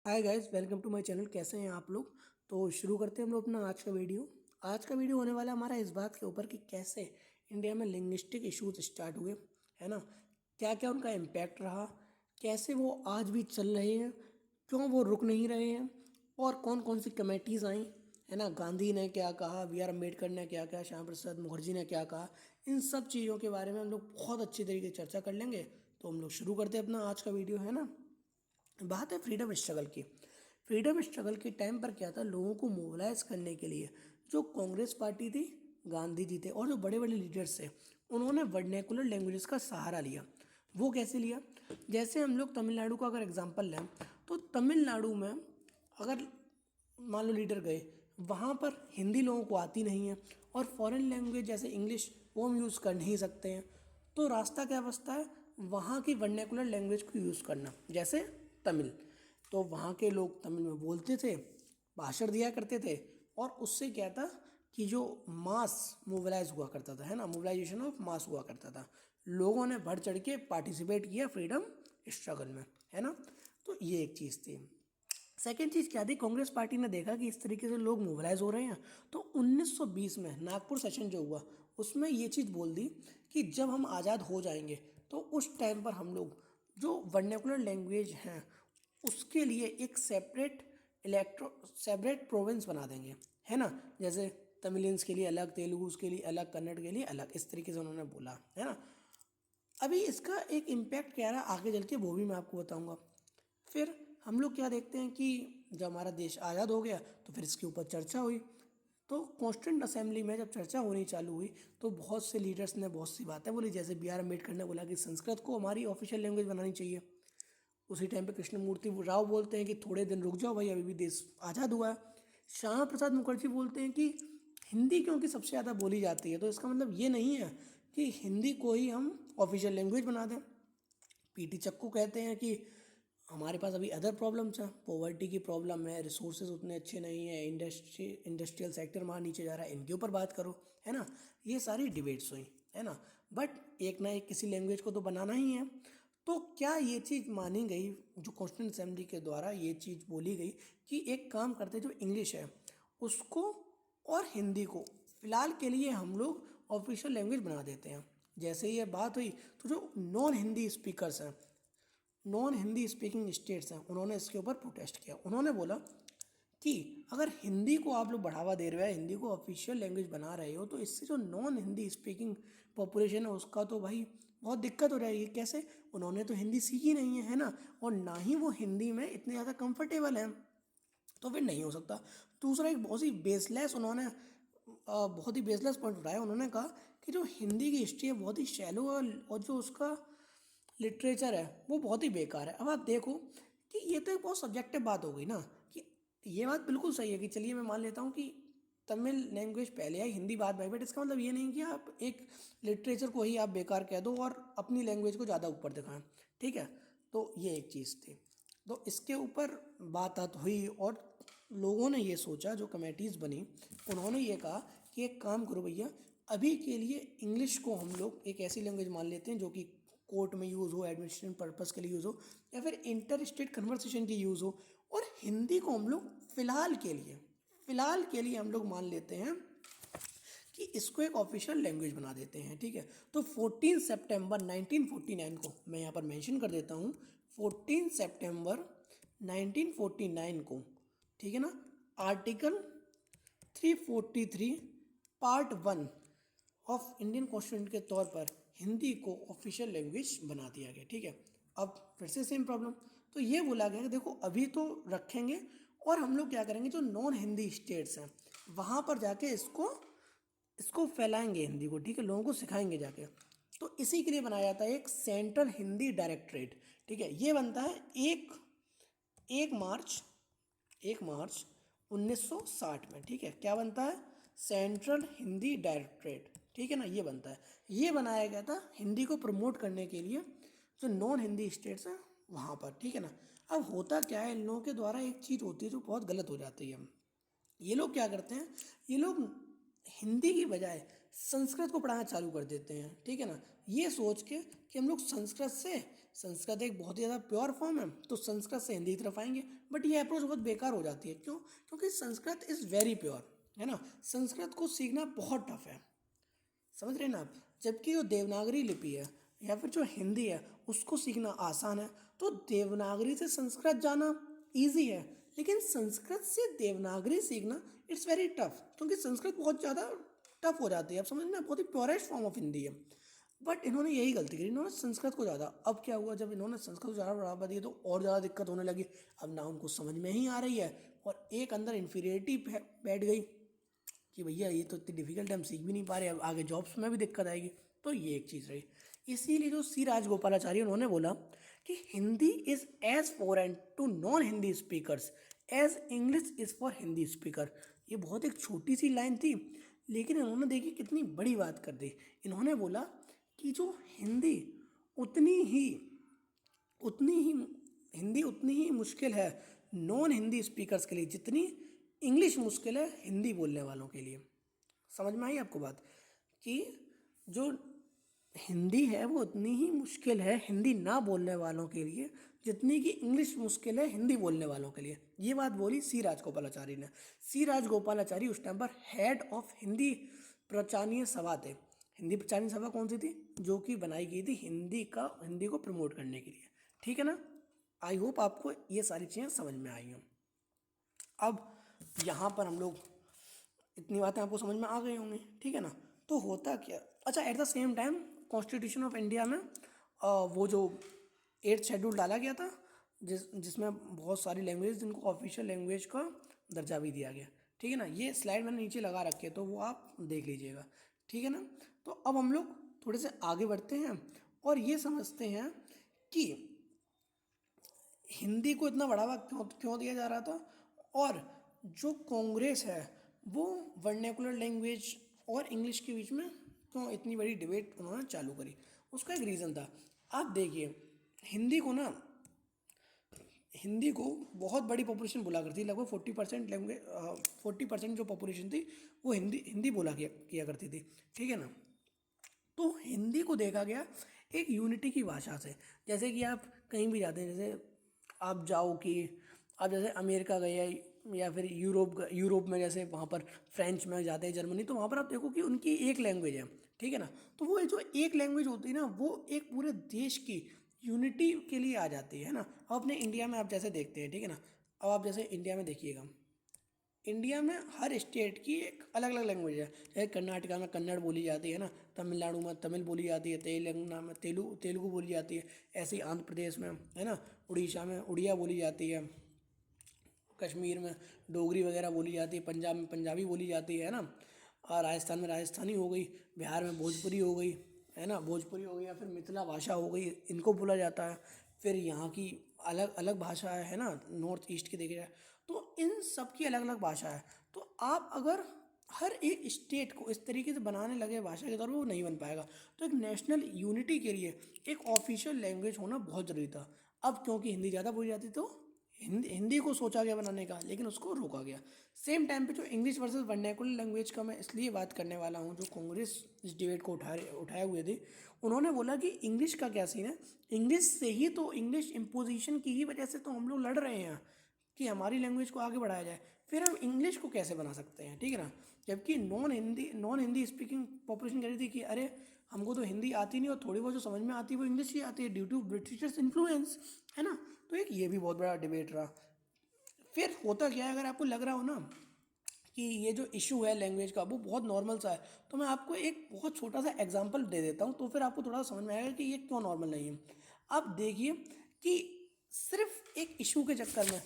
Hi guys, welcome to my channel. कैसे हैं आप लोग? तो शुरू करते हैं हम लोग अपना आज का वीडियो होने वाला है हमारा इस बात के ऊपर कि कैसे इंडिया में लिंग्विस्टिक इश्यूज स्टार्ट हुए, है ना। क्या क्या उनका इम्पैक्ट रहा, कैसे वो आज भी चल रहे हैं, क्यों वो रुक नहीं रहे हैं, और कौन कौन सी कमेटीज़ आई, है ना। गांधी ने क्या कहा, बी आर अम्बेडकर ने क्या कहा, श्यामा प्रसाद मुखर्जी ने क्या कहा, इन सब चीज़ों के बारे में हम लोग बहुत अच्छी तरीके से चर्चा कर लेंगे। तो हम लोग शुरू करते हैं अपना आज का वीडियो, है ना। बात है फ्रीडम स्ट्रगल की। फ्रीडम स्ट्रगल के टाइम पर क्या था, लोगों को मोबिलाइज करने के लिए जो कांग्रेस पार्टी थी, गांधी जी थे, और जो बड़े बड़े लीडर्स थे, उन्होंने वर्नेकुलर लैंग्वेजेस का सहारा लिया। वो कैसे लिया? जैसे हम लोग तमिलनाडु का अगर एग्जांपल लें, तो तमिलनाडु में अगर मान लो लीडर गए, वहाँ पर हिंदी लोगों को आती नहीं है, और फॉरेन लैंग्वेज जैसे इंग्लिश वो हम यूज़ कर नहीं सकते हैं। तो रास्ता क्या बचता है? वहाँ की वर्नेकुलर लैंग्वेज को यूज़ करना, जैसे तमिल। तो वहाँ के लोग तमिल में बोलते थे, भाषण दिया करते थे, और उससे क्या था कि जो मास मोबिलाइज हुआ करता था, है ना, मोबिलाइजेशन ऑफ मास हुआ करता था। लोगों ने बढ़ चढ़ के पार्टिसिपेट किया फ्रीडम स्ट्रगल में, है ना। तो ये एक चीज़ थी। सेकेंड चीज़ क्या थी, कांग्रेस पार्टी ने देखा कि इस तरीके से लोग मोबिलाइज हो रहे हैं, तो 1920 में नागपुर सेशन जो हुआ, उसमें ये चीज़ बोल दी कि जब हम आज़ाद हो जाएंगे तो उस टाइम पर हम लोग जो वर्नेकुलर लैंग्वेज हैं उसके लिए एक सेपरेट प्रोविंस बना देंगे, है ना। जैसे तमिलियंस के लिए अलग, तेलुगुस के लिए अलग, कन्नड़ के लिए अलग, इस तरीके से उन्होंने बोला, है ना। अभी इसका एक इम्पैक्ट क्या रहा आगे चल के, वो भी मैं आपको बताऊंगा। फिर हम लोग क्या देखते हैं कि जब हमारा देश आज़ाद हो गया तो फिर इसके ऊपर चर्चा हुई। तो कॉन्स्टिट्यूंट असेंबली में जब चर्चा होनी चालू हुई, तो बहुत से लीडर्स ने बहुत सी बातें बोली। जैसे बी आर अम्बेडकर ने बोला कि संस्कृत को हमारी ऑफिशियल लैंग्वेज बनानी चाहिए। उसी टाइम पे कृष्णमूर्ति राव बोलते हैं कि थोड़े दिन रुक जाओ भाई, अभी भी देश आज़ाद हुआ है। श्यामा प्रसाद मुखर्जी बोलते हैं कि हिंदी क्योंकि सबसे ज़्यादा बोली जाती है, तो इसका मतलब ये नहीं है कि हिंदी को ही हम ऑफिशियल लैंग्वेज बना दें। पीटी चक्कू कहते हैं कि हमारे पास अभी अदर प्रॉब्लम्स हैं, पॉवर्टी की प्रॉब्लम है, रिसोर्सेज उतने अच्छे नहीं हैं, इंडस्ट्रियल सेक्टर वहाँ नीचे जा रहा है, इनके ऊपर बात करो, है ना। ये सारी डिबेट्स हुई, है ना। बट एक ना एक किसी लैंग्वेज को तो बनाना ही है। तो क्या ये चीज़ मानी गई, जो कॉन्स्टिट्यूंट असेंबली के द्वारा ये चीज़ बोली गई कि एक काम करते, जो इंग्लिश है उसको और हिंदी को फ़िलहाल के लिए हम लोग ऑफिशियल लैंग्वेज बना देते हैं। जैसे ही ये बात हुई, तो जो नॉन हिंदी स्पीकर्स हैं, नॉन हिंदी स्पीकिंग स्टेट्स हैं, उन्होंने इसके ऊपर प्रोटेस्ट किया। उन्होंने बोला कि अगर हिंदी को आप लोग बढ़ावा दे रहे हो, हिंदी को ऑफिशियल लैंग्वेज बना रहे हो, तो इससे जो नॉन हिंदी स्पीकिंग पॉपुलेशन है उसका तो भाई बहुत दिक्कत हो जाएगी। कैसे? उन्होंने तो हिंदी सीखी नहीं है, है ना, और ना ही वो हिंदी में इतने ज़्यादा कंफर्टेबल हैं, तो फिर नहीं हो सकता। दूसरा एक बहुत ही बेसलेस पॉइंट उठाया। उन्होंने कहा कि जो हिंदी की हिस्ट्री है बहुत ही शैलो है, और जो उसका लिटरेचर है वो बहुत ही बेकार है। अब आप देखो कि ये तो एक बहुत सब्जेक्टिव बात हो गई ना, कि ये बात बिल्कुल सही है कि चलिए मैं मान लेता हूँ कि तमिल लैंग्वेज पहले आई, हिंदी बाद में आई, बट इसका मतलब ये नहीं कि आप एक लिटरेचर को ही आप बेकार कह दो और अपनी लैंग्वेज को ज़्यादा ऊपर दिखाएं, ठीक है। तो ये एक चीज़ थी। तो इसके ऊपर बात हुई, और लोगों ने ये सोचा, जो कमेटीज़ बनी उन्होंने ये कहा कि एक काम करो भैया, अभी के लिए इंग्लिश को हम लोग एक ऐसी लैंग्वेज मान लेते हैं जो कि कोर्ट में यूज़ हो, एडमिनिस्ट्रेशन पर्पज़ के लिए यूज़ हो, या फिर इंटर स्टेट कन्वर्सेशन की यूज़ हो। और हिंदी को हम लोग फ़िलहाल के लिए हम लोग मान लेते हैं कि इसको एक ऑफिशियल लैंग्वेज बना देते हैं, ठीक है। तो 14 सितंबर 1949 को मैं यहाँ पर मेंशन कर देता हूँ, 14 सितंबर 1949 को, ठीक है ना, article 343 part 1 of Indian constitution के तौर पर हिंदी को ऑफिशियल लैंग्वेज बना दिया गया, ठीक है। अब फिर से सेम प्रॉब्लम। तो ये बोला गया कि देखो अभी तो रखेंगे, और हम लोग क्या करेंगे, जो नॉन हिंदी स्टेट्स हैं वहाँ पर जाके इसको इसको फैलाएंगे हिंदी को, ठीक है, लोगों को सिखाएंगे जाके। तो इसी के लिए बनाया जाता है एक सेंट्रल हिंदी डायरेक्टरेट, ठीक है। ये बनता है एक एक मार्च 1 मार्च 1960 में, ठीक है। क्या बनता है? सेंट्रल हिंदी डायरेक्टरेट, ठीक है ना, ये बनता है। ये बनाया गया था हिंदी को प्रमोट करने के लिए, जो नॉन हिंदी स्टेट्स हैं वहाँ पर, ठीक है ना। अब होता क्या है, इन लोगों के द्वारा एक चीज़ होती है जो बहुत गलत हो जाती है। ये लोग क्या करते हैं, ये लोग हिंदी की बजाय संस्कृत को पढ़ाना चालू कर देते हैं, ठीक है ना, ये सोच के कि हम लोग संस्कृत से संस्कृत एक बहुत ही ज़्यादा प्योर फॉर्म है, तो संस्कृत से हिंदी की तरफ आएंगे। बट ये अप्रोच बहुत बेकार हो जाती है। क्यों? क्योंकि संस्कृत इज़ वेरी प्योर, है ना। संस्कृत को सीखना बहुत टफ है, समझ रहे हैं ना आप। जबकि जो देवनागरी लिपि है या फिर जो हिंदी है उसको सीखना आसान है। तो देवनागरी से संस्कृत जाना इजी है, लेकिन संस्कृत से देवनागरी सीखना इट्स वेरी टफ, क्योंकि संस्कृत बहुत ज़्यादा टफ हो जाती है। आप समझ में, बहुत ही प्योरेस्ट फॉर्म ऑफ हिंदी है। बट इन्होंने यही गलती करी, इन्होंने संस्कृत को ज़्यादा, अब क्या हुआ, जब इन्होंने संस्कृत को ज़्यादा बढ़ावा दिया तो और ज़्यादा दिक्कत होने लगी। अब ना उनको समझ में ही आ रही है, और एक अंदर इन्फीरियरिटी बैठ गई कि भैया ये तो इतनी डिफिकल्ट है, हम सीख भी नहीं पा रहे, अब आगे जॉब्स में भी दिक्कत आएगी। तो ये एक चीज़ रही। इसीलिए जो सी राजगोपालाचारी उन्होंने बोला कि Hindi is as foreign to non Hindi speakers as English is for Hindi speaker. ये बहुत एक छोटी सी लाइन थी, लेकिन इन्होंने देखी कितनी बड़ी बात कर दी। इन्होंने बोला कि जो हिंदी उतनी ही उतनी ही हिंदी उतनी ही मुश्किल है नॉन हिंदी स्पीकर्स के लिए जितनी इंग्लिश मुश्किल है हिंदी बोलने वालों के लिए। समझ में आई आपको बात, कि जो हिंदी है वो उतनी ही मुश्किल है हिंदी ना बोलने वालों के लिए जितनी कि इंग्लिश मुश्किल है हिंदी बोलने वालों के लिए। ये बात बोली सी राजगोपालाचारी ने। सी राजगोपालाचारी उस टाइम पर हेड ऑफ हिंदी प्रचारणीय सभा थे। हिंदी प्रचारणीय सभा कौन सी थी? जो कि बनाई गई थी हिंदी को प्रमोट करने के लिए। ठीक है ना। आई होप आपको ये सारी चीज़ें समझ में आई हों। अब यहाँ पर हम लोग, इतनी बातें आपको समझ में आ गई होंगी, ठीक है ना। तो होता क्या, अच्छा, at the same time constitution of India में वो जो 8th शेड्यूल डाला गया था, जिसमें बहुत सारी लैंग्वेज जिनको ऑफिशियल लैंग्वेज का दर्जा भी दिया गया। ठीक है ना। ये स्लाइड मैंने नीचे लगा रखी है, तो वो आप देख लीजिएगा। ठीक है ना। तो अब हम लोग थोड़े से आगे बढ़ते हैं और ये समझते हैं कि हिंदी को इतना बढ़ावा क्यों दिया जा रहा था, और जो कांग्रेस है वो वर्नेकुलर लैंग्वेज और इंग्लिश के बीच में क्यों इतनी बड़ी डिबेट उन्होंने चालू करी। उसका एक रीज़न था। आप देखिए, हिंदी को बहुत बड़ी पॉपुलेशन बोला करती, लगभग 40% लैंग्वेज 40% जो पॉपुलेशन थी वो हिंदी बोला किया करती थी। ठीक है ना। तो हिंदी को देखा गया एक यूनिटी की भाषा से। जैसे कि आप कहीं भी जाते हैं, जैसे आप जाओ कि आप जैसे अमेरिका गए या फिर यूरोप में, जैसे वहाँ पर फ्रेंच में जाते हैं, जर्मनी, तो वहाँ पर आप देखो कि उनकी एक लैंग्वेज है। ठीक है ना। तो वो जो एक लैंग्वेज होती है ना, वो एक पूरे देश की यूनिटी के लिए आ जाती है ना। अब अपने इंडिया में आप जैसे देखते हैं, ठीक है ना। अब आप जैसे इंडिया में देखिएगा, इंडिया में हर स्टेट की एक अलग अलग लैंग्वेज है। जैसे कर्नाटका में कन्नड़ बोली जाती है ना, तमिलनाडु में तमिल बोली जाती है, तेलंगाना में तेलुगु बोली जाती है, ऐसे ही आंध्र प्रदेश में, है ना, उड़ीसा में उड़िया बोली जाती है, कश्मीर में डोगरी वगैरह बोली जाती है, पंजाब में पंजाबी बोली जाती है ना, और राजस्थान में राजस्थानी हो गई, बिहार में भोजपुरी हो गई, है ना, भोजपुरी हो गई, या फिर मिथिला भाषा हो गई, इनको बोला जाता है। फिर यहाँ की अलग अलग भाषा है ना, नॉर्थ ईस्ट की देखी जाए तो इन सब की अलग अलग भाषा है। तो आप अगर हर एक स्टेट को इस तरीके से बनाने लगे भाषा के तौर पर, वो नहीं बन पाएगा। तो एक नेशनल यूनिटी के लिए एक ऑफिशियल लैंग्वेज होना बहुत ज़रूरी था। अब क्योंकि हिंदी ज़्यादा बोली जाती, तो हिंदी को सोचा गया बनाने का, लेकिन उसको रोका गया। सेम टाइम पे जो इंग्लिश वर्सेस वर्नाकुलर लैंग्वेज का मैं इसलिए बात करने वाला हूँ, जो कांग्रेस इस डिबेट को उठाए हुए थे, उन्होंने बोला कि इंग्लिश का क्या सीन है, इंग्लिश से ही तो, इंग्लिश इम्पोजिशन की ही वजह से तो हम लोग लड़ रहे हैं कि हमारी लैंग्वेज को आगे बढ़ाया जाए, फिर हम इंग्लिश को कैसे बना सकते हैं। ठीक है ना। जबकि नॉन हिंदी स्पीकिंग पॉपुलेशन कह रही थी कि अरे हमको तो हिंदी आती नहीं, और थोड़ी बहुत जो समझ में आती है वो इंग्लिश ही आती है ड्यू टू ब्रिटिशर्स इन्फ्लुएंस, है ना। तो एक ये भी बहुत बड़ा डिबेट रहा। फिर होता क्या है, अगर आपको लग रहा हो ना कि ये जो इशू है लैंग्वेज का वो बहुत नॉर्मल सा है, तो मैं आपको एक बहुत छोटा सा एग्जांपल दे देता हूँ, तो फिर आपको थोड़ा समझ में आएगा कि ये क्यों नॉर्मल नहीं है। आप देखिए कि सिर्फ एक इशू के चक्कर में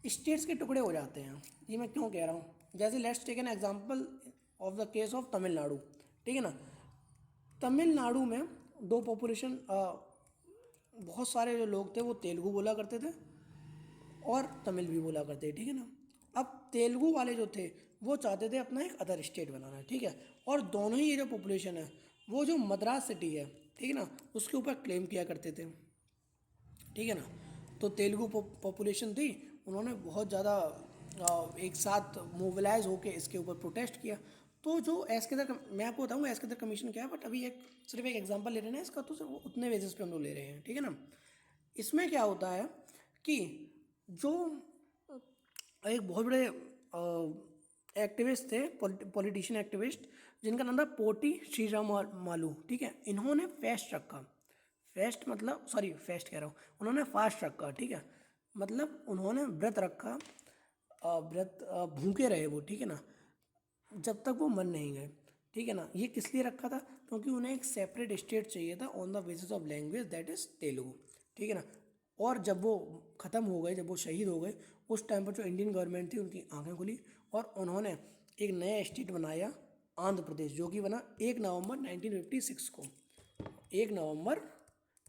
स्टेट्स के टुकड़े हो जाते हैं। ये मैं क्यों कह रहा हूँ, जैसे let's take an example of the case of Tamil Nadu. ठीक है ना। तमिलनाडु में दो पॉपुलेशन, बहुत सारे जो लोग थे वो तेलुगु बोला करते थे और तमिल भी बोला करते थे। ठीक है ना। अब तेलुगु वाले जो थे वो चाहते थे अपना एक अदर स्टेट बनाना। ठीक है। और दोनों ही ये जो पॉपुलेशन है वो जो मद्रास सिटी है, ठीक है ना, उसके ऊपर क्लेम किया करते थे। ठीक है ना। तो तेलुगु पॉपुलेशन थी, उन्होंने बहुत ज़्यादा एक साथ मोबिलाइज होकर इसके ऊपर प्रोटेस्ट किया। तो जो एस्केदर, मैं आपको बताऊंगा एस्केदर कमीशन क्या है, बट अभी एक सिर्फ एक एग्जांपल ले रहे हैं इसका, तो सिर्फ उतने बेसिस पे हम लोग ले रहे हैं, ठीक है ना। इसमें क्या होता है कि जो एक बहुत बड़े एक्टिविस्ट थे, पॉलिटिशियन एक्टिविस्ट, जिनका नाम था पोटी श्रीराम मालू, ठीक है। इन्होंने फेस्ट रखा, फेस्ट मतलब सॉरी फेस्ट कह रहा हूँ, उन्होंने फास्ट रखा, ठीक है। मतलब उन्होंने व्रत रखा, व्रत भूखे रहे वो, ठीक है ना, जब तक वो मर नहीं गए, ठीक है ना। ये किस लिए रखा था, क्योंकि उन्हें एक सेपरेट स्टेट चाहिए था on the basis of language, that is Telugu, ठीक है ना। और जब वो ख़त्म हो गए, जब वो शहीद हो गए, उस टाइम पर जो इंडियन गवर्नमेंट थी उनकी आंखें खुली और उन्होंने एक नया स्टेट बनाया, आंध्र प्रदेश, जो कि बना 1 नवंबर 1956 को। 1 नवंबर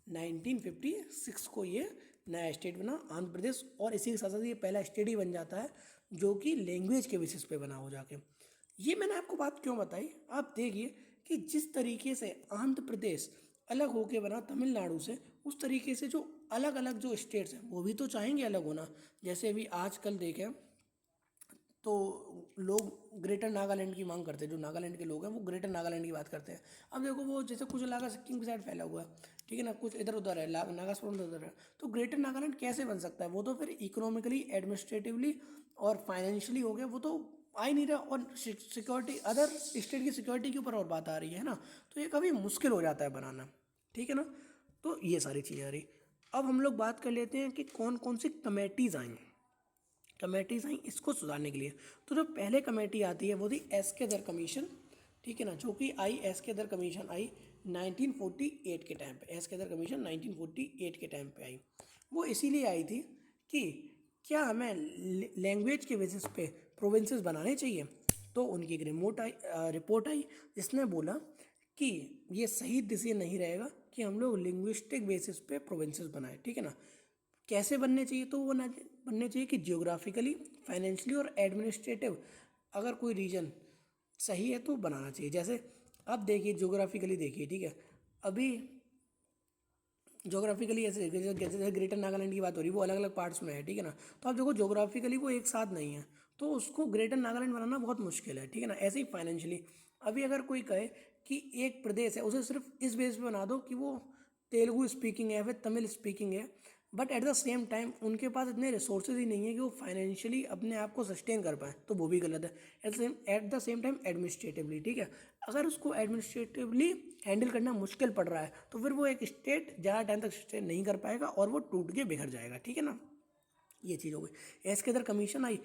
1956 को ये नया स्टेट बना आंध्र प्रदेश, और इसी के साथ साथ ये पहला स्टेट ही बन जाता है जो कि लैंग्वेज के बेसिस पे बना हो जाके। ये मैंने आपको बात क्यों बताई, आप देखिए कि जिस तरीके से आंध्र प्रदेश अलग होके बना तमिलनाडु से, उस तरीके से जो अलग अलग जो स्टेट्स हैं वो भी तो चाहेंगे अलग होना। जैसे अभी आजकल देखें तो लोग ग्रेटर नागालैंड की मांग करते हैं, जो नागालैंड के लोग हैं वो ग्रेटर नागालैंड की बात करते हैं। अब देखो वो जैसे कुछ इलाका सिक्किम की साइड फैला हुआ है, ठीक है ना, कुछ इधर उधर है, नागासपुरम इधर उधर है, तो ग्रेटर नागालैंड कैसे बन सकता है, वो तो फिर इकोनॉमिकली, एडमिनिस्ट्रेटिवली और फाइनेंशियली हो गया, वो तो आ ही नहीं रहा, और सिक्योरिटी, अदर स्टेट की सिक्योरिटी के ऊपर और बात आ रही है ना, तो ये कभी मुश्किल हो जाता है बनाना, ठीक है ना। तो ये सारी चीज़ें आ रही। अब हम लोग बात कर लेते हैं कि कौन कौन सी कमेटीज़ आई, कमेटीज आई इसको सुधारने के लिए। तो जो पहले कमेटी आती है वो थी एस्केदर कमीशन, ठीक है ना, जो कि आई, एस्केदर कमीशन आई 1948 के टाइम पे, एस्केदर कमीशन 1948 के टाइम पे आई। वो इसीलिए आई थी कि क्या हमें लैंग्वेज के बेसिस पे प्रोविंसेस बनाने चाहिए। तो उनकी एक रिपोर्ट आई जिसने बोला कि ये सही डिसीजन नहीं रहेगा कि हम लोग लिंग्विस्टिक बेसिस पे प्रोविंसेस बनाएं, ठीक है ना। कैसे बनने चाहिए, तो वो बनने चाहिए कि जियोग्राफिकली, फाइनेंशियली और एडमिनिस्ट्रेटिव, अगर कोई रीजन सही है तो बनाना चाहिए। जैसे अब देखिए जियोग्राफिकली देखिए, ठीक है, अभी जोग्राफिकली ऐसे जैसे ग्रेटर नागालैंड की बात हो रही है, वो अलग अलग पार्ट्स में है, ठीक है ना। तो आप देखो जोग्राफिकली वो एक साथ नहीं है, तो उसको ग्रेटर नागालैंड बनाना बहुत मुश्किल है, ठीक है ना। ऐसे ही फाइनेंशियली, अभी अगर कोई कहे कि एक प्रदेश है, उसे सिर्फ इस बेस पे बना दो कि वो तेलुगु स्पीकिंग है, फिर तमिल स्पीकिंग है, but at the same time उनके पास इतने रिसोर्सेज ही नहीं है कि वो फाइनेंशियली अपने आप को सस्टेन कर पाए, तो वो भी गलत है। At the same time administratively, ठीक है, अगर उसको एडमिनिस्ट्रेटिवली हैंडल करना मुश्किल पड़ रहा है तो फिर वो एक स्टेट ज़्यादा टाइम तक सस्टेन नहीं कर पाएगा और वो टूट के बिखर जाएगा, ठीक है ना। ये चीज़ हो गई। इसके अंदर कमीशन आई,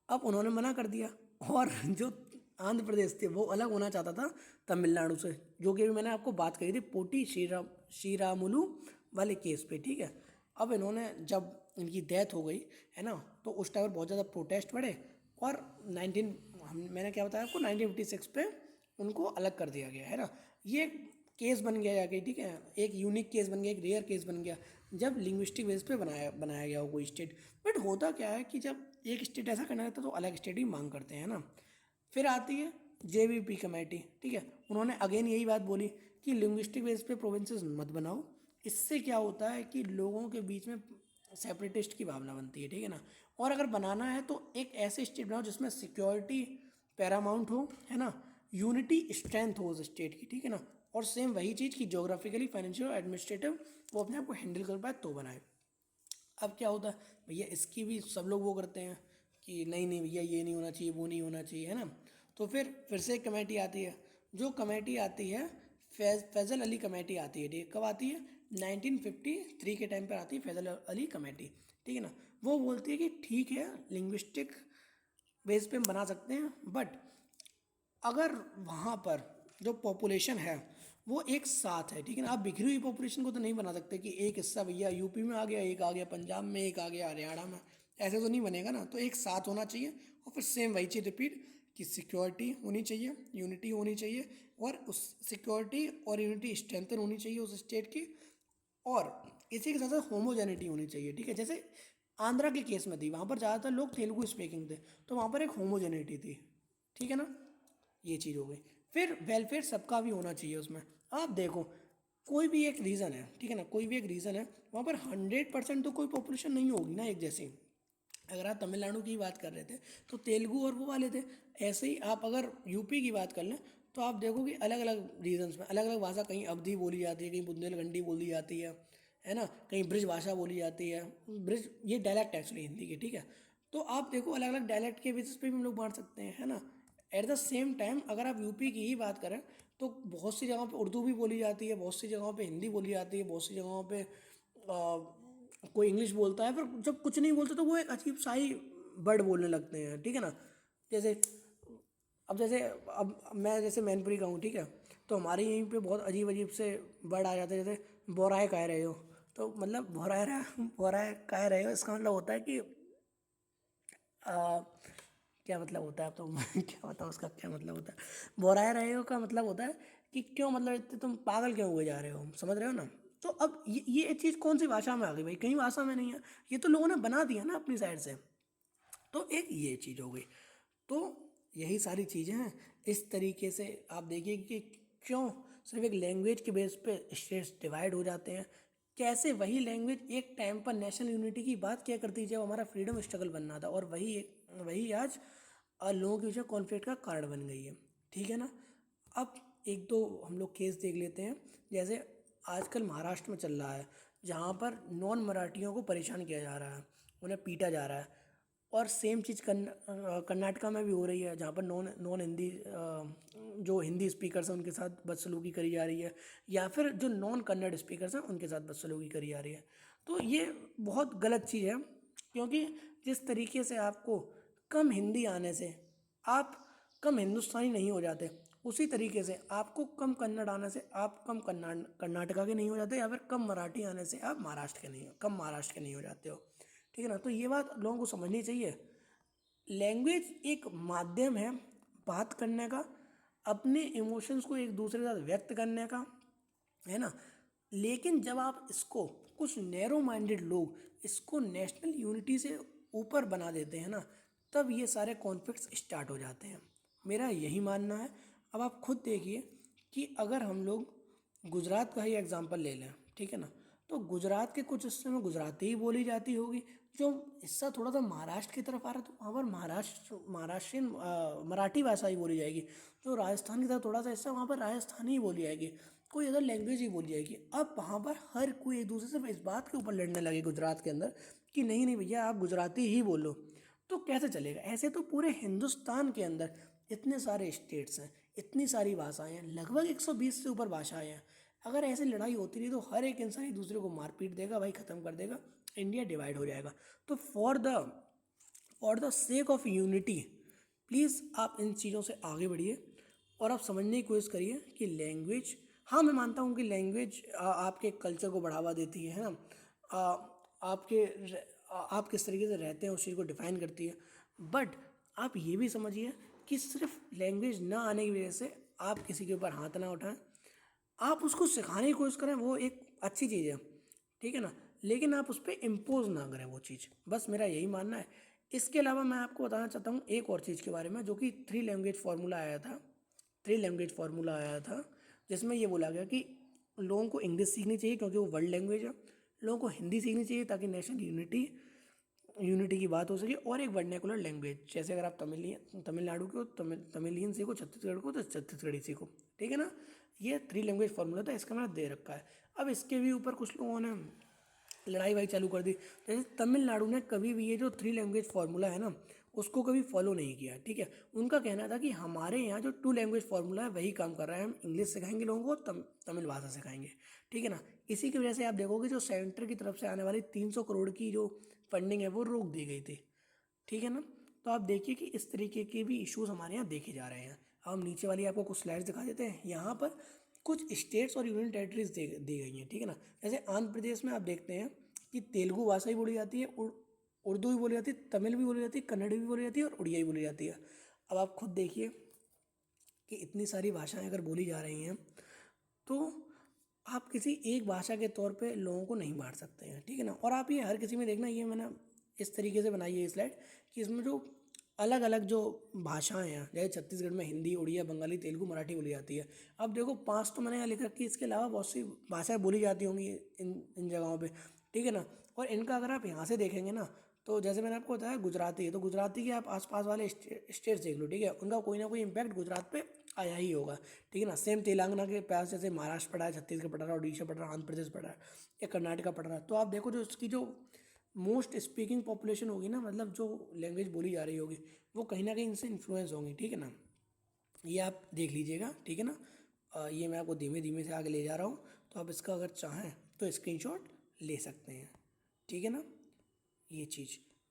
अब उन्होंने मना कर दिया, और जो आंध्र प्रदेश थे वो अलग होना चाहता था तमिलनाडु से, जो कि अभी मैंने आपको बात कही थी पोटी श्रीरामुलु वाले केस पे, ठीक है। अब इन्होंने, जब इनकी डेथ हो गई है ना, तो उस टाइम पर बहुत ज़्यादा प्रोटेस्ट बढ़े, और 19 मैंने क्या बताया आपको 1956 पे उनको अलग कर दिया गया है ना। ये केस बन गया जाके, ठीक है, एक यूनिक केस बन गया, एक रेयर केस बन गया, जब लिंग्विस्टिक बेस पे बनाया बनाया गया हो कोई स्टेट। बट होता क्या है कि जब एक स्टेट ऐसा करना रहता है तो अलग स्टेट ही मांग करते हैं ना। फिर आती है जेबीपी कमेटी, ठीक है, उन्होंने अगेन यही बात बोली कि लिंग्विस्टिक बेस पे प्रोविंसेस मत बनाओ। इससे क्या होता है कि लोगों के बीच में सेपरेटिस्ट की भावना बनती है, ठीक है ना। और अगर बनाना है तो एक ऐसे स्टेट बनाओ जिसमें सिक्योरिटी पैरामाउंट हो, है ना, यूनिटी स्ट्रेंथ हो उस स्टेट की, ठीक है ना। और सेम वही चीज़ कि जोग्राफिकली, फाइनेंशियल और एडमिनिस्ट्रेटिव वो अपने आप को हैंडल कर पाए तो बनाए। अब क्या होता है भैया, इसकी भी सब लोग वो करते हैं कि नहीं नहीं भैया ये नहीं होना चाहिए, वो नहीं होना चाहिए, है ना। तो फिर से एक कमेटी आती है, जो कमेटी आती है फैज़ल अली कमेटी आती है, ठीक है, कब आती है 1953 के टाइम पर आती है फैज़ल अली कमेटी, ठीक है ना। वो बोलती है कि ठीक है लिंग्विस्टिक बेस पे हम बना सकते हैं, बट अगर वहाँ पर जो पॉपुलेशन है वो एक साथ है, ठीक है ना। आप बिखरी हुई पॉपुलेशन को तो नहीं बना सकते कि एक हिस्सा भैया यूपी में आ गया, एक आ गया पंजाब में, एक आ गया हरियाणा में, ऐसे तो नहीं बनेगा ना। तो एक साथ होना चाहिए, और फिर सेम वही चीज़ रिपीट कि सिक्योरिटी होनी चाहिए, यूनिटी होनी चाहिए, और उस सिक्योरिटी और यूनिटी स्ट्रेंथन होनी चाहिए उस स्टेट की, और इसी के साथ साथ होमोजेनिटी होनी चाहिए, ठीक है। जैसे आंध्रा के केस में थी, वहाँ पर ज़्यादातर लोग तेलुगु स्पीकिंग थे, तो वहाँ पर एक होमोजेनिटी थी, ठीक है ना। ये चीज़ हो गई। फिर वेलफेयर सबका भी होना चाहिए उसमें। आप देखो कोई भी एक रीज़न है, ठीक है ना, कोई भी एक रीज़न है, वहाँ पर 100% तो कोई पॉपुलेशन नहीं होगी ना एक जैसी। अगर आप तमिलनाडु की बात कर रहे थे तो तेलुगु और वो वाले थे। ऐसे ही आप अगर यूपी की बात कर लें तो आप देखोगे अलग अलग रीजन्स में अलग अलग भाषा, कहीं अवधी बोली जाती है, कहीं बुंदेलखंडी बोली जाती है ना, कहीं ब्रिज भाषा बोली जाती है। ब्रिज ये डायलैक्ट एक्चुअली हिंदी की, ठीक है। तो आप देखो अलग अलग डायलैक्ट के बेसिस पे भी हम लोग बांट सकते हैं, है ना। एट द सेम टाइम अगर आप यूपी की ही बात करें तो बहुत सी जगहों पे उर्दू भी बोली जाती है, बहुत सी जगहों पे हिंदी बोली जाती है, बहुत सी जगहों पे कोई इंग्लिश बोलता है, पर जब कुछ नहीं बोलते तो वो एक अजीब सा ही वर्ड बोलने लगते हैं, ठीक है ना। जैसे जैसे अब मैं जैसे मैनपुरी का हूँ, ठीक है। तो हमारे यहीं पे बहुत अजीब अजीब से वर्ड आ जाते हैं, जैसे बोराए कह रहे हो। तो मतलब बोराए कह रहे हो इसका मतलब होता है कि आ, क्या मतलब होता है, अब तो मैं क्या बताऊँ उसका क्या मतलब होता है। बोराए रहे हो का मतलब होता है कि क्यों, मतलब इतने तुम पागल क्यों हुए जा रहे हो, समझ रहे हो ना। तो अब ये चीज़ कौन सी भाषा में आ गई भाई, कहीं भाषा में नहीं है, ये तो लोगों ने बना दिया ना अपनी साइड से। तो एक ये चीज़ हो गई। तो यही सारी चीज़ें हैं। इस तरीके से आप देखिए कि क्यों सिर्फ एक लैंग्वेज के बेस पे स्टेट्स डिवाइड हो जाते हैं। कैसे वही लैंग्वेज एक टाइम पर नेशनल यूनिटी की बात किया करती जब हमारा फ्रीडम स्ट्रगल बनना था, और वही आज लोगों के बीच में कॉन्फ्लिक्ट का कारण बन गई है, ठीक है ना। अब एक दो हम लोग केस देख लेते हैं। जैसे आजकल महाराष्ट्र में चल रहा है, जहाँ पर नॉन मराठियों को परेशान किया जा रहा है, उन्हें पीटा जा रहा है। और सेम चीज़ कर्नाटका में भी हो रही है, जहाँ पर नॉन नॉन हिंदी जो हिंदी स्पीकर्स हैं उनके साथ बदसलूकी करी जा रही है, या फिर जो नॉन कन्नड़ स्पीकर्स हैं उनके साथ बदसलूकी करी जा रही है। तो ये बहुत गलत चीज़ है, क्योंकि जिस तरीके से आपको कम हिंदी आने से आप कम हिंदुस्तानी नहीं हो जाते, उसी तरीके से आपको कम कन्नड़ आने से आप कम कर्नाटका के नहीं हो जाते, या फिर कम मराठी आने से आप महाराष्ट्र के नहीं हो जाते हो, ठीक है ना। तो ये बात लोगों को समझनी चाहिए। लैंग्वेज एक माध्यम है बात करने का, अपने इमोशंस को एक दूसरे के साथ व्यक्त करने का, है ना। लेकिन जब आप इसको, कुछ नैरो माइंडेड लोग इसको नेशनल यूनिटी से ऊपर बना देते हैं ना, तब ये सारे कॉन्फ्लिक्ट्स स्टार्ट हो जाते हैं। मेरा यही मानना है। अब आप खुद देखिए कि अगर हम लोग गुजरात का ही एग्जांपल ले लें, ठीक है ना। तो गुजरात के कुछ हिस्से में गुजराती ही बोली जाती होगी, जो हिस्सा थोड़ा सा महाराष्ट्र की तरफ आ रहा है तो वहाँ पर महाराष्ट्रियन मराठी भाषा ही बोली जाएगी। जो राजस्थान की तरफ थोड़ा सा हिस्सा, वहाँ पर राजस्थानी ही बोली जाएगी, कोई अदर लैंग्वेज ही बोली जाएगी। अब वहाँ पर हर कोई एक दूसरे से इस बात के ऊपर लड़ने लगे गुजरात के अंदर कि नहीं नहीं भैया आप गुजराती ही बोलो। तो कैसे चलेगा ऐसे? तो पूरे हिंदुस्तान के अंदर इतने सारे स्टेट्स हैं, इतनी सारी भाषाएं हैं, लगभग 120 से ऊपर भाषाएं हैं। अगर ऐसे लड़ाई होती रही तो हर एक इंसान एक दूसरे को मारपीट देगा भाई, ख़त्म कर देगा, इंडिया डिवाइड हो जाएगा। तो for the sake of unity please आप इन चीज़ों से आगे बढ़िए, और आप समझने की कोशिश करिए कि लैंग्वेज, हाँ मैं मानता हूँ कि लैंग्वेज आपके कल्चर को बढ़ावा देती है ना। आप किस तरीके से रहते हैं उस चीज़ को डिफाइन करती है। बट आप ये भी समझिए कि सिर्फ लैंग्वेज ना आने की वजह से आप किसी के ऊपर हाथ ना उठाएं। आप उसको सिखाने की कोशिश करें, वो एक अच्छी चीज़ है, ठीक है ना। लेकिन आप उस पर इम्पोज ना करें वो चीज़, बस मेरा यही मानना है। इसके अलावा मैं आपको बताना चाहता हूँ एक और चीज़ के बारे में, जो कि थ्री लैंग्वेज फार्मूला आया था, जिसमें ये बोला गया कि लोगों को इंग्लिश सीखनी चाहिए क्योंकि वो वर्ल्ड लैंग्वेज है, लोगों को हिंदी सीखनी चाहिए ताकि नेशनल यूनिटी की बात हो सके, और एक वर्नेकुलर लैंग्वेज, जैसे अगर आप तमिलनाडु के हो तमिलियन सीखो, छत्तीसगढ़ को तो छत्तीसगढ़ी सीखो, ठीक है ना। ये थ्री लैंग्वेज फार्मूला था, इसका मैंने दे रखा है। अब इसके भी ऊपर कुछ लोगों ने लड़ाई वाई चालू कर दी। जैसे तमिलनाडु ने कभी भी ये जो थ्री लैंग्वेज फार्मूला है ना उसको कभी फॉलो नहीं किया, ठीक है। उनका कहना था कि हमारे यहाँ जो टू लैंग्वेज फार्मूला है वही काम कर रहा है, हम इंग्लिश सिखाएंगे लोगों को, तमिल भाषा सिखाएंगे, ठीक है ना। इसी की वजह से आप देखोगे जो सेंटर की तरफ से आने वाली 300 करोड़ की जो फंडिंग है वो रोक दी गई थी, ठीक है ना। तो आप देखिए कि इस तरीके के भी इश्यूज हमारे यहाँ देखे जा रहे हैं। अब हम नीचे वाली आपको कुछ स्लाइड्स दिखा देते हैं। यहाँ पर कुछ स्टेट्स और यूनियन टेरिटरीज दी गई हैं, ठीक है ना। जैसे आंध्र प्रदेश में आप देखते हैं कि तेलुगु भाषा ही बोली जाती है, उर्दू भी बोली जाती है, तमिल भी बोली जाती है, कन्नड़ भी बोली जाती है, और उड़िया भी बोली जाती है। अब आप खुद देखिए कि इतनी सारी भाषाएं अगर बोली जा रही हैं तो आप किसी एक भाषा के तौर पे लोगों को नहीं बांट सकते हैं, ठीक है ना। और आप ये हर किसी में देखना, ये मैंने इस तरीके से बनाई है ये स्लाइड कि इसमें जो अलग अलग जो भाषाएं हैं, जैसे छत्तीसगढ़ में हिंदी, उड़िया, बंगाली, तेलुगु, मराठी बोली जाती है। अब देखो 5 तो मैंने यहाँ लिख रखी है, इसके अलावा बहुत सी भाषाएं बोली जाती होंगी इन इन जगहों पे, ठीक है ना। और इनका अगर आप यहाँ से देखेंगे ना तो जैसे मैंने आपको बताया गुजराती है, तो गुजराती के आप आसपास वाले स्टेट्स देख लो, ठीक है, उनका कोई ना कोई इम्पैक्ट गुजरात पे आया ही होगा, ठीक है ना। सेम तेलंगाना के पास जैसे महाराष्ट्र पड़ा है, छत्तीसगढ़ पड़ रहा है, उड़ीसा पड़ रहा है, आंध्र प्रदेश पड़ रहा है, या कर्नाटका पड़ रहा है, तो आप देखो जो उसकी जो मोस्ट स्पीकिंग पॉपुलेशन होगी ना, मतलब जो लैंग्वेज बोली जा रही होगी, वो कहीं ना कहीं इनसे इन्फ्लुएंस होंगी, ठीक है ना। ये आप देख लीजिएगा, ठीक है ना। ये मैं आपको धीमे धीमे से आगे ले जा रहा हूँ, तो आप इसका अगर चाहें तो स्क्रीनशॉट ले सकते हैं, ठीक है ना। ये चीज़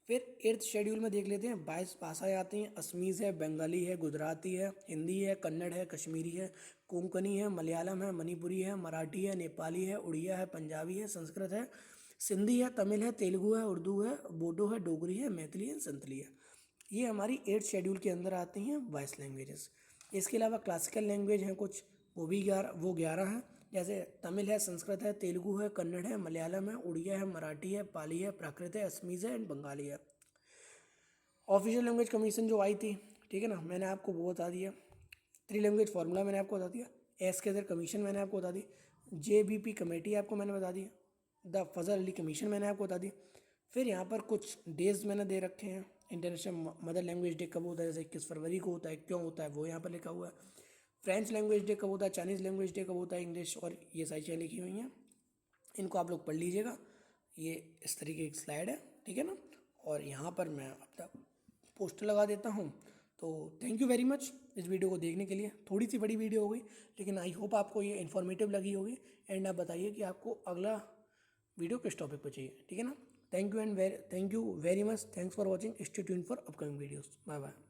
फिर 8th शेड्यूल में देख लेते हैं। 22 भाषाएँ आती हैं। असमीज़ है, बंगाली है, गुजराती है, हिंदी है, कन्नड़ है, कश्मीरी है, कोंकणी है, मलयालम है, मणिपुरी है, मराठी है, नेपाली है, उड़िया है, पंजाबी है, संस्कृत है, सिंधी है, तमिल है, तेलुगु है, उर्दू है, बोडो है, डोगरी है, मैथिली है, संतली है। ये हमारी 8th शेड्यूल के अंदर आती हैं 22 लैंग्वेजेस। इसके अलावा क्लासिकल लैंग्वेज हैं कुछ, वो भी 11 हैं। जैसे तमिल है, संस्कृत है, तेलुगु है, कन्नड़ है, मलयालम है, उड़िया है, मराठी है, पाली है, प्राकृत है, असमीज़ है एंड बंगाली है। ऑफिशियल लैंग्वेज कमीशन जो आई थी, ठीक है ना, मैंने आपको वो बता दिया। 3 लैंग्वेज फार्मूला मैंने आपको बता दिया। एस के कमीशन मैंने आपको बता दी। JBP कमेटी आपको मैंने बता दी। द फजल अली कमीशन मैंने आपको बता दी। फिर यहाँ पर कुछ डेज मैंने दे रखे हैं। इंटरनेशनल मदर लैंग्वेज डे कब होता है, जैसे 21 फरवरी को होता है, क्यों होता है वो यहाँ पर लिखा हुआ है। फ्रेंच लैंग्वेज डे कब होता है, चाइनीज़ लैंग्वेज डे कब होता है, इंग्लिश, और ये सारी चीज़ें लिखी हुई हैं। इनको आप लोग पढ़ लीजिएगा। ये इस तरीके की स्लाइड है, ठीक है ना। और यहाँ पर मैं अपना पोस्टर लगा देता हूँ। तो थैंक यू वेरी मच इस वीडियो को देखने के लिए। थोड़ी सी बड़ी वीडियो हो गई, लेकिन आई होप आपको ये इन्फॉर्मेटिव लगी होगी। एंड आप बताइए कि आपको अगला वीडियो किस टॉपिक पर चाहिए, ठीक है ना। Thank you very much. Thanks for watching. Stay tuned for upcoming videos. Bye bye.